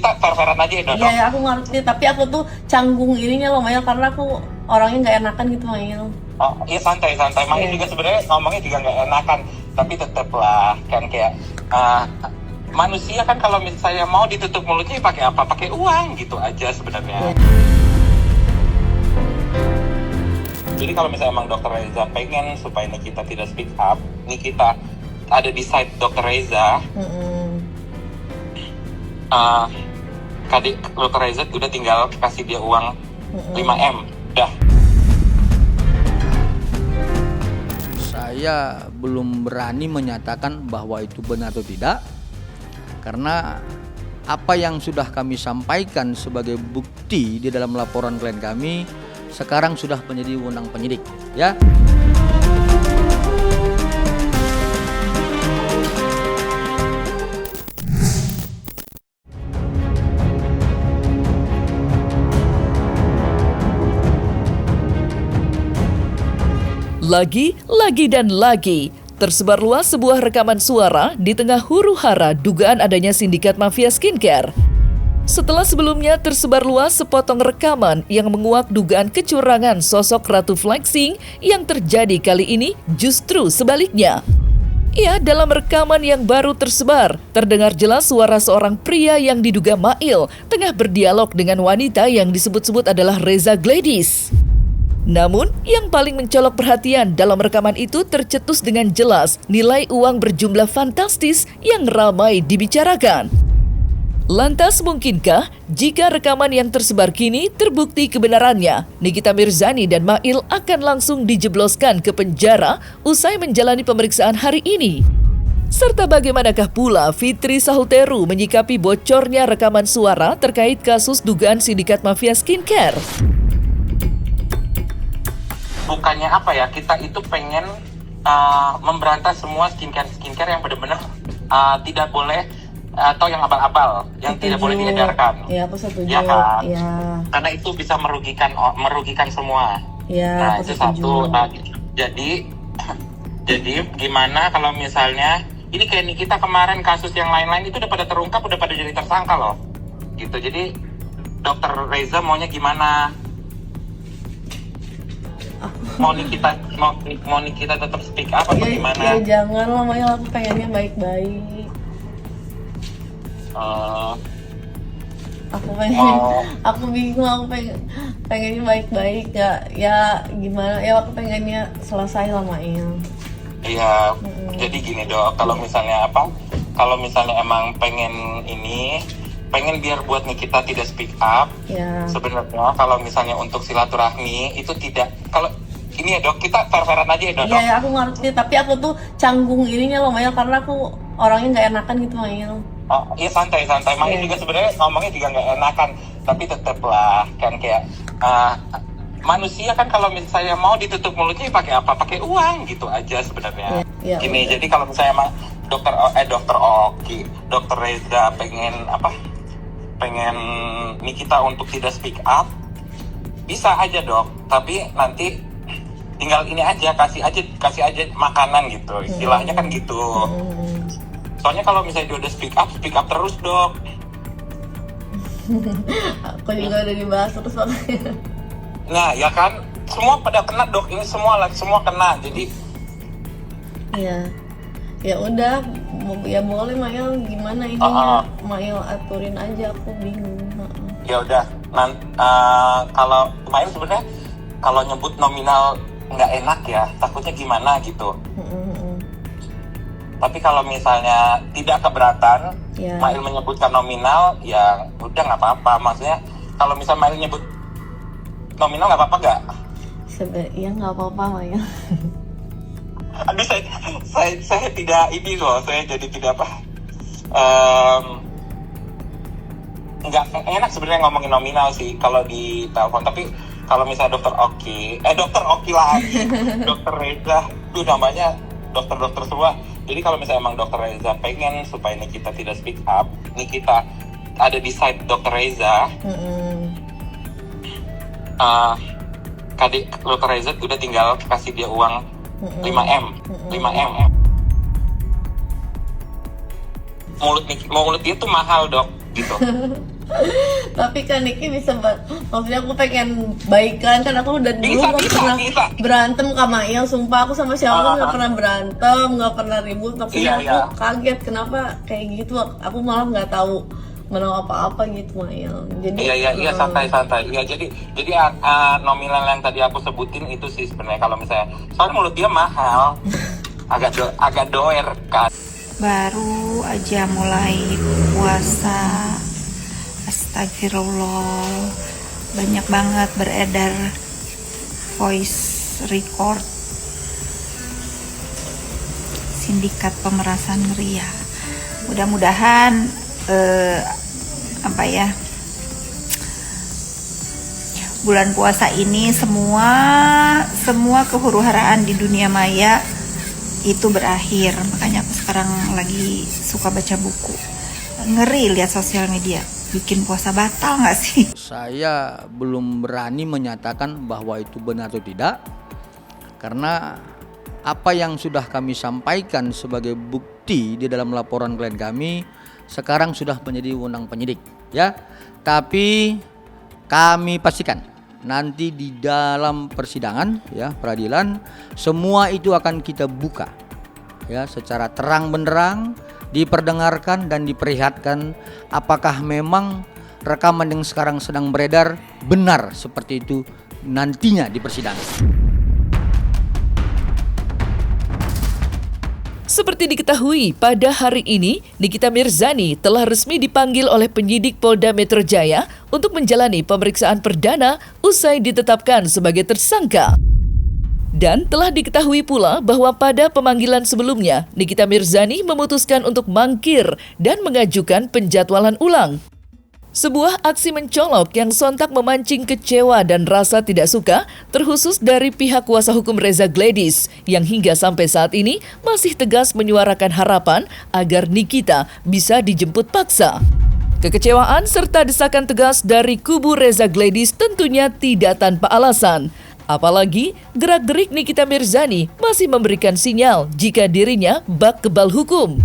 kita fair-fairan aja ya, Dok. Iya, ya, aku ngerti, tapi aku tuh canggung ininya loh, Mail, karena aku orangnya nggak enakan gitu, Mail. Oh, iya santai-santai. Mail juga sebenarnya ngomongnya juga nggak enakan, tapi tetep lah kan kayak manusia kan kalau misalnya mau ditutup mulutnya pakai apa? Pakai uang gitu aja sebenarnya. Jadi kalau misalnya emang Dokter Reza pengen supaya Nikita tidak speak up, Nikita ada di side Dokter Reza. Dokter Reza udah tinggal kasih dia uang 5M, udah. Saya belum berani menyatakan bahwa itu benar atau tidak, karena apa yang sudah kami sampaikan sebagai bukti di dalam laporan klien kami sekarang sudah menjadi wewenang penyidik, ya. Lagi dan lagi, tersebar luas sebuah rekaman suara di tengah huru-hara dugaan adanya sindikat mafia skincare. Setelah sebelumnya tersebar luas sepotong rekaman yang menguak dugaan kecurangan sosok Ratu Flexing, yang terjadi kali ini justru sebaliknya. Ya, dalam rekaman yang baru tersebar, terdengar jelas suara seorang pria yang diduga Mail tengah berdialog dengan wanita yang disebut-sebut adalah Reza Gladys. Namun, yang paling mencolok perhatian dalam rekaman itu tercetus dengan jelas nilai uang berjumlah fantastis yang ramai dibicarakan. Lantas mungkinkah jika rekaman yang tersebar kini terbukti kebenarannya, Nikita Mirzani dan Mail akan langsung dijebloskan ke penjara usai menjalani pemeriksaan hari ini? Serta bagaimanakah pula Fitri Sahuteru menyikapi bocornya rekaman suara terkait kasus dugaan sindikat mafia skincare? Bukannya apa ya, kita itu pengen memberantas semua skincare yang benar-benar tidak boleh, atau yang abal-abal, yang tidak boleh diedarkan. Iya, aku setuju. Ya kan? Iya. Karena itu bisa merugikan semua. Iya, Nah, aku itu setuju. satu. Jadi gimana kalau misalnya ini kayak Nikita kemarin, kasus yang lain-lain itu udah pada terungkap, udah pada jadi tersangka loh. Gitu. Jadi Dokter Reza maunya gimana? Mau Nikita tetap speak up atau gimana? Ya jangan lah, Mail, aku pengennya baik-baik. Aku bingung, aku pengennya baik-baik, ya gimana, ya aku pengennya selesai lah, Mail. Iya, jadi gini Dok, kalau misalnya emang pengen biar buat Nikita tidak speak up, Ya. sebenarnya kalau misalnya untuk silaturahmi itu tidak, kalau ini ya Dok, kita fair-fairan aja ya Dok. Iya, ya, aku ngerti, tapi aku tuh canggung ininya loh, Mail, karena aku orangnya nggak enakan gitu, Mail. Oh, iya santai-santai. Mail juga sebenarnya ngomongnya juga nggak enakan, tapi tetep lah kan kayak manusia kan kalau misalnya mau ditutup mulutnya pakai apa? Pakai uang gitu aja sebenarnya. Iya, Gini, udah. jadi kalau misalnya emang Dokter Reza pengen Nikita untuk tidak speak up, bisa aja Dok, tapi nanti tinggal ini aja, kasih aja makanan gitu, istilahnya kan gitu. Soalnya kalau misalnya dia udah speak up terus Dok. Aku juga udah dibahas terus makanya. Nah ya kan, semua pada kena Dok, ini semua kena, jadi Iya. Ya udah, ya boleh, Mail, gimana ininya? Mail aturin aja, aku bingung. ya udah. Kalau kemarin sebenarnya kalau nyebut nominal nggak enak ya, takutnya gimana gitu. Tapi kalau misalnya tidak keberatan, Ya. Mail menyebutkan nominal, ya udah nggak apa-apa. Maksudnya kalau misalnya Mail nyebut nominal nggak apa-apa nggak? Ya nggak apa-apa, Mail. Aduh, saya tidak ini loh, saya jadi tidak nggak enak sebenarnya ngomongin nominal sih kalau di telepon. Tapi kalau misalnya Dokter Oki lagi, Dokter Reza, itu namanya dokter semua. Jadi kalau misalnya emang Dokter Reza pengen supaya Nikita tidak speak up, Nikita ada di side Dokter Reza. Dokter Reza udah tinggal kasih dia uang 5M. Mulut dia tuh mahal Dok, gitu. Tapi kan Niki bisa maksudnya aku pengen baikan kan, aku udah dulu nggak pernah berantem sama Mail, sumpah aku sama siapa nggak pernah berantem, nggak pernah ribut, maksudnya aku kaget kenapa kayak gitu, aku malah nggak tahu menau apa-apa gitu Mail. Jadi iya santai iya jadi nominal yang tadi aku sebutin itu sih sebenarnya kalau misalnya soalnya mulut dia mahal agak doer kan. Baru aja mulai puasa, astagfirullah, banyak banget beredar voice record sindikat pemerasan ria. Mudah-mudahan bulan puasa ini semua kehuru-haraan di dunia maya itu berakhir. Makanya aku sekarang lagi suka baca buku. Ngeri lihat sosial media, bikin puasa batal nggak sih? Saya belum berani menyatakan bahwa itu benar atau tidak, karena apa yang sudah kami sampaikan sebagai bukti di dalam laporan klien kami sekarang sudah menjadi wewenang penyidik, ya. Tapi kami pastikan nanti di dalam persidangan, ya, peradilan, semua itu akan kita buka, ya, secara terang benderang, diperdengarkan dan diperlihatkan apakah memang rekaman yang sekarang sedang beredar benar seperti itu nantinya di persidangan. Seperti diketahui, pada hari ini Nikita Mirzani telah resmi dipanggil oleh penyidik Polda Metro Jaya untuk menjalani pemeriksaan perdana usai ditetapkan sebagai tersangka. Dan telah diketahui pula bahwa pada pemanggilan sebelumnya, Nikita Mirzani memutuskan untuk mangkir dan mengajukan penjadwalan ulang. Sebuah aksi mencolok yang sontak memancing kecewa dan rasa tidak suka terkhusus dari pihak kuasa hukum Reza Gladys yang hingga sampai saat ini masih tegas menyuarakan harapan agar Nikita bisa dijemput paksa. Kekecewaan serta desakan tegas dari kubu Reza Gladys tentunya tidak tanpa alasan. Apalagi gerak-gerik Nikita Mirzani masih memberikan sinyal jika dirinya bak kebal hukum.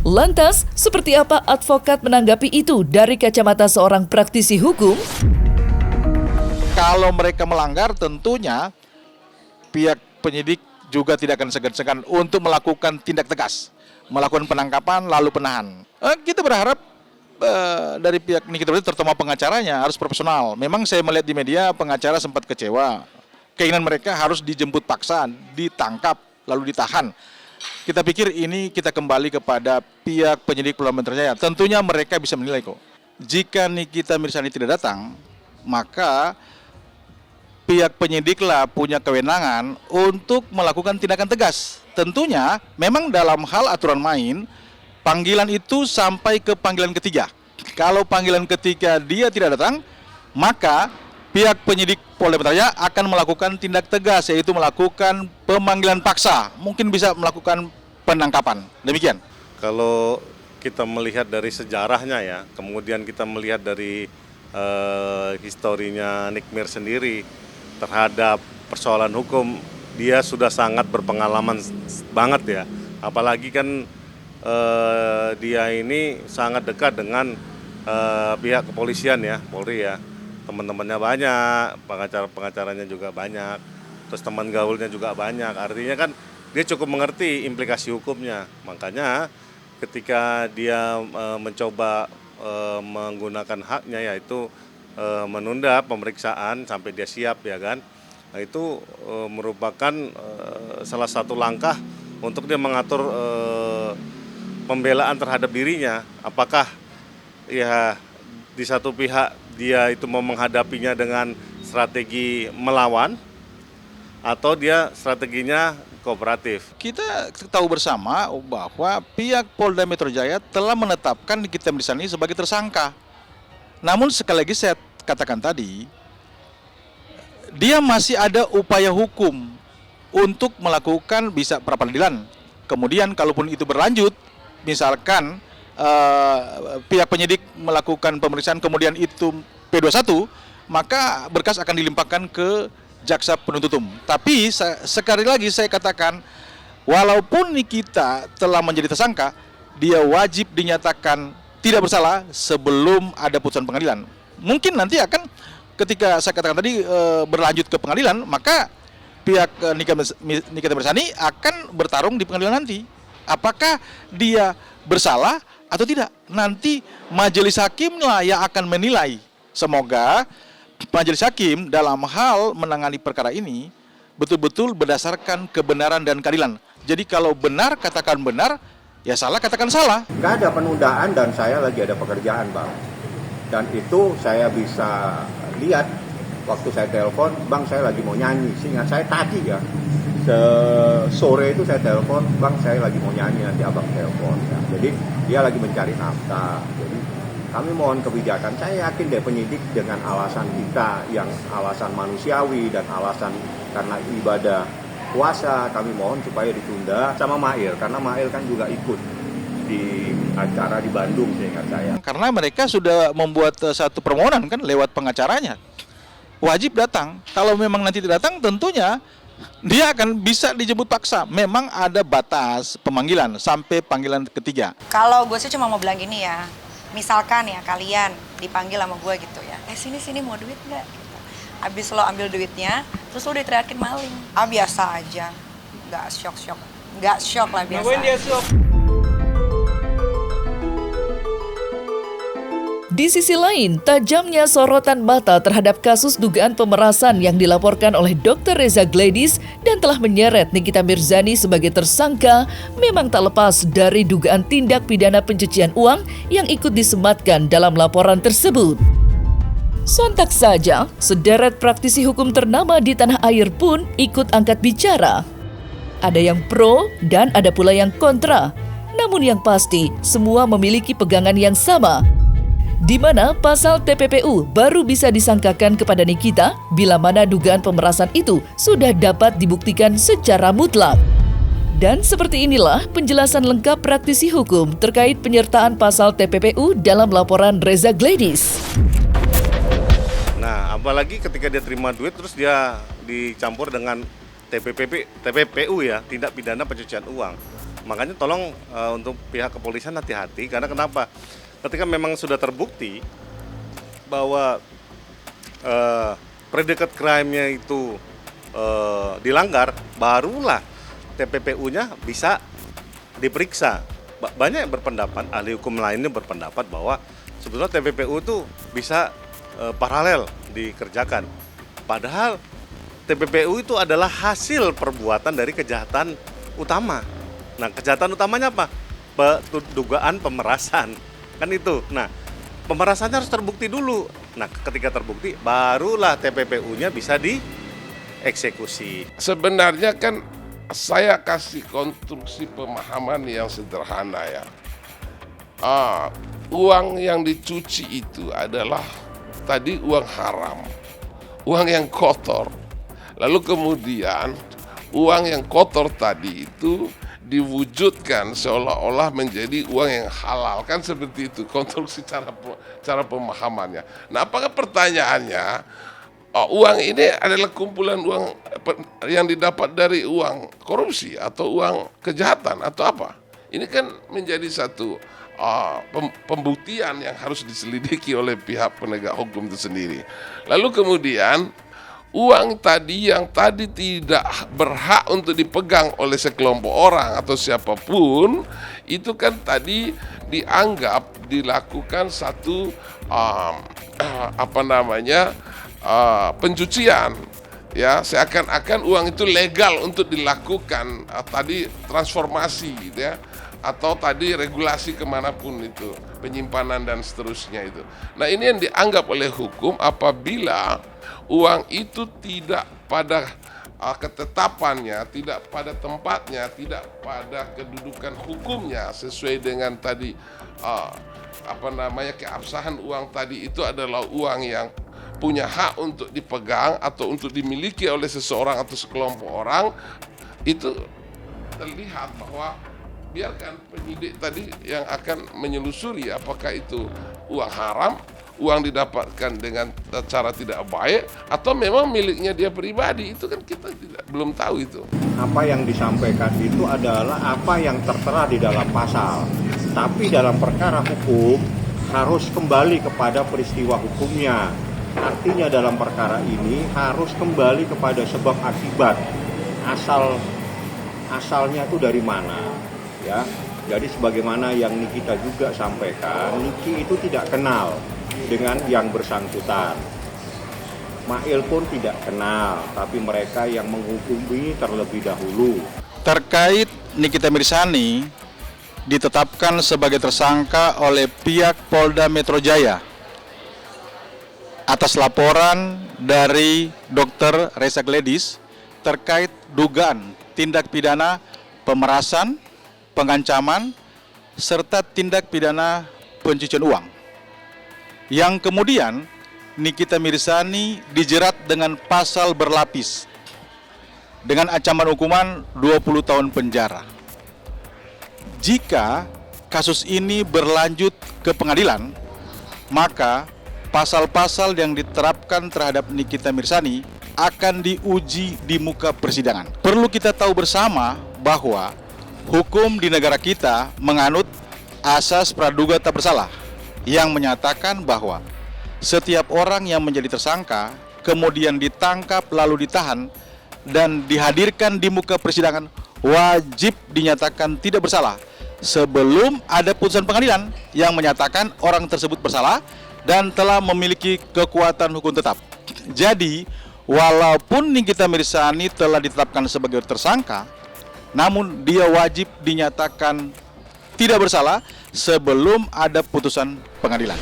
Lantas, seperti apa advokat menanggapi itu dari kacamata seorang praktisi hukum? Kalau mereka melanggar, tentunya pihak penyidik juga tidak akan segan-segan untuk melakukan tindak tegas, melakukan penangkapan lalu penahan. Kita berharap dari pihak Nikita Mirzani terutama pengacaranya harus profesional. Memang saya melihat di media pengacara sempat kecewa. Keinginan mereka harus dijemput paksa, ditangkap, lalu ditahan. Kita pikir ini kita kembali kepada pihak penyidik Polda Metro Jaya. Tentunya mereka bisa menilai kok. Jika Nikita Mirzani tidak datang, maka pihak penyidiklah punya kewenangan untuk melakukan tindakan tegas. Tentunya memang dalam hal aturan main, panggilan itu sampai ke panggilan ketiga. Kalau panggilan ketiga dia tidak datang, maka pihak penyidik Polda Metro Jaya akan melakukan tindak tegas, yaitu melakukan pemanggilan paksa, mungkin bisa melakukan penangkapan. Demikian. Kalau kita melihat dari sejarahnya ya, kemudian kita melihat dari historinya Nick Mir sendiri terhadap persoalan hukum, dia sudah sangat berpengalaman banget ya. Apalagi kan dia ini sangat dekat dengan pihak kepolisian ya, Polri ya. Teman-temannya banyak, pengacaranya juga banyak, terus teman gaulnya juga banyak. Artinya kan dia cukup mengerti implikasi hukumnya. Makanya ketika dia mencoba menggunakan haknya, yaitu menunda pemeriksaan sampai dia siap, ya kan, nah, itu merupakan salah satu langkah untuk dia mengatur pembelaan terhadap dirinya. Apakah ya di satu pihak dia itu mau menghadapinya dengan strategi melawan, atau dia strateginya kooperatif. Kita tahu bersama bahwa pihak Polda Metro Jaya telah menetapkan Nikita Mirzani sebagai tersangka. Namun sekali lagi saya katakan tadi, dia masih ada upaya hukum untuk melakukan bisa pra-peradilan. Kemudian kalaupun itu berlanjut, misalkan pihak penyidik melakukan pemeriksaan kemudian itu P21, maka berkas akan dilimpahkan ke jaksa penuntut umum. Tapi sekali lagi saya katakan, walaupun Nikita telah menjadi tersangka, dia wajib dinyatakan tidak bersalah sebelum ada putusan pengadilan. Mungkin nanti akan ketika saya katakan tadi berlanjut ke pengadilan, maka pihak Nikita Mirzani akan bertarung di pengadilan nanti. Apakah dia bersalah atau tidak? Nanti majelis hakim lah yang akan menilai. Semoga majelis hakim dalam hal menangani perkara ini betul-betul berdasarkan kebenaran dan keadilan. Jadi kalau benar katakan benar, ya salah katakan salah. Nggak ada penundaan dan saya lagi ada pekerjaan, Bang. Dan itu saya bisa lihat waktu saya telepon, Bang saya lagi mau nyanyi. Seingat saya tadi ya, sore itu saya telepon, Bang saya lagi mau nyanyi, nanti Abang telepon. Ya. Jadi dia lagi mencari nafkah. Jadi kami mohon kebijakan. Saya yakin deh penyidik dengan alasan kita yang alasan manusiawi dan alasan karena ibadah puasa, kami mohon supaya ditunda sama Mail, karena Mail kan juga ikut di acara di Bandung seingat saya. Karena mereka sudah membuat satu permohonan kan lewat pengacaranya. Wajib datang. Kalau memang nanti tidak datang, tentunya dia akan bisa dijemput paksa. Memang ada batas pemanggilan sampai panggilan ketiga. Kalau gue sih cuma mau bilang gini ya, misalkan ya kalian dipanggil sama gue gitu ya, sini mau duit nggak? Gitu. Abis lo ambil duitnya, terus lo diteriakin maling. Biasa aja, nggak shock lah biasa. Di sisi lain, tajamnya sorotan mata terhadap kasus dugaan pemerasan yang dilaporkan oleh Dr. Reza Gladys dan telah menyeret Nikita Mirzani sebagai tersangka memang tak lepas dari dugaan tindak pidana pencucian uang yang ikut disematkan dalam laporan tersebut. Sontak saja, sederet praktisi hukum ternama di tanah air pun ikut angkat bicara. Ada yang pro dan ada pula yang kontra. Namun yang pasti, semua memiliki pegangan yang sama, di mana pasal TPPU baru bisa disangkakan kepada Nikita bila mana dugaan pemerasan itu sudah dapat dibuktikan secara mutlak. Dan seperti inilah penjelasan lengkap praktisi hukum terkait penyertaan pasal TPPU dalam laporan Reza Gladys. Nah, apalagi ketika dia terima duit terus dia dicampur dengan TPPU ya, tindak pidana pencucian uang. Makanya tolong untuk pihak kepolisian hati-hati, karena kenapa? Ketika memang sudah terbukti bahwa predicate crime-nya itu dilanggar, barulah TPPU-nya bisa diperiksa. Banyak yang berpendapat, ahli hukum lainnya berpendapat bahwa sebetulnya TPPU itu bisa paralel dikerjakan. Padahal TPPU itu adalah hasil perbuatan dari kejahatan utama. Nah, kejahatan utamanya apa? Dugaan pemerasan. Kan itu. Nah, pemerasannya harus terbukti dulu. Nah, ketika terbukti, barulah TPPU-nya bisa dieksekusi. Sebenarnya kan saya kasih konstruksi pemahaman yang sederhana ya. Uang yang dicuci itu adalah tadi uang haram, uang yang kotor. Lalu kemudian uang yang kotor tadi itu diwujudkan seolah-olah menjadi uang yang halal, kan seperti itu konstruksi cara pemahamannya. Nah, apakah pertanyaannya uang ini adalah kumpulan uang yang didapat dari uang korupsi atau uang kejahatan atau apa? Ini kan menjadi satu pembuktian yang harus diselidiki oleh pihak penegak hukum itu sendiri. Lalu kemudian uang tadi yang tadi tidak berhak untuk dipegang oleh sekelompok orang atau siapapun, itu kan tadi dianggap dilakukan satu pencucian, ya, seakan-akan uang itu legal untuk dilakukan tadi transformasi, gitu ya, atau tadi regulasi kemanapun itu, penyimpanan dan seterusnya itu. Nah, ini yang dianggap oleh hukum apabila uang itu tidak pada ketetapannya, tidak pada tempatnya, tidak pada kedudukan hukumnya sesuai dengan tadi keabsahan uang tadi itu adalah uang yang punya hak untuk dipegang atau untuk dimiliki oleh seseorang atau sekelompok orang, itu terlihat bahwa biarkan penyidik tadi yang akan menyelusuri apakah itu uang haram, uang didapatkan dengan cara tidak baik, atau memang miliknya dia pribadi. Itu kan kita belum tahu itu. Apa yang disampaikan itu adalah apa yang tertera di dalam pasal. Tapi dalam perkara hukum harus kembali kepada peristiwa hukumnya. Artinya dalam perkara ini harus kembali kepada sebab akibat. Asalnya itu dari mana, ya. Jadi sebagaimana yang Nikita juga sampaikan, Niki itu tidak kenal dengan yang bersangkutan. Mail pun tidak kenal, tapi mereka yang menghubungi terlebih dahulu. Terkait Nikita Mirzani ditetapkan sebagai tersangka oleh pihak Polda Metro Jaya atas laporan dari Dr. Reza Gledis terkait dugaan tindak pidana pemerasan, pengancaman, serta tindak pidana pencucian uang. Yang kemudian Nikita Mirzani dijerat dengan pasal berlapis dengan ancaman hukuman 20 tahun penjara. Jika kasus ini berlanjut ke pengadilan, maka pasal-pasal yang diterapkan terhadap Nikita Mirzani akan diuji di muka persidangan. Perlu kita tahu bersama bahwa hukum di negara kita menganut asas praduga tak bersalah yang menyatakan bahwa setiap orang yang menjadi tersangka kemudian ditangkap lalu ditahan dan dihadirkan di muka persidangan wajib dinyatakan tidak bersalah sebelum ada putusan pengadilan yang menyatakan orang tersebut bersalah dan telah memiliki kekuatan hukum tetap. Jadi, walaupun Nikita Mirzani telah ditetapkan sebagai tersangka, namun dia wajib dinyatakan tidak bersalah sebelum ada putusan pengadilan.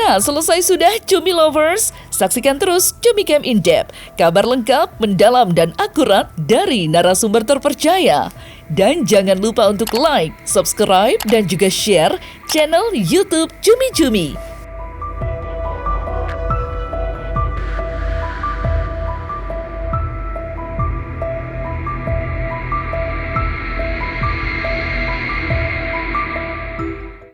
Nah, selesai sudah Cumi Lovers. Saksikan terus Cumi Camp In Depth, kabar lengkap, mendalam, dan akurat dari narasumber terpercaya. Dan jangan lupa untuk like, subscribe, dan juga share channel YouTube Cumi Cumi.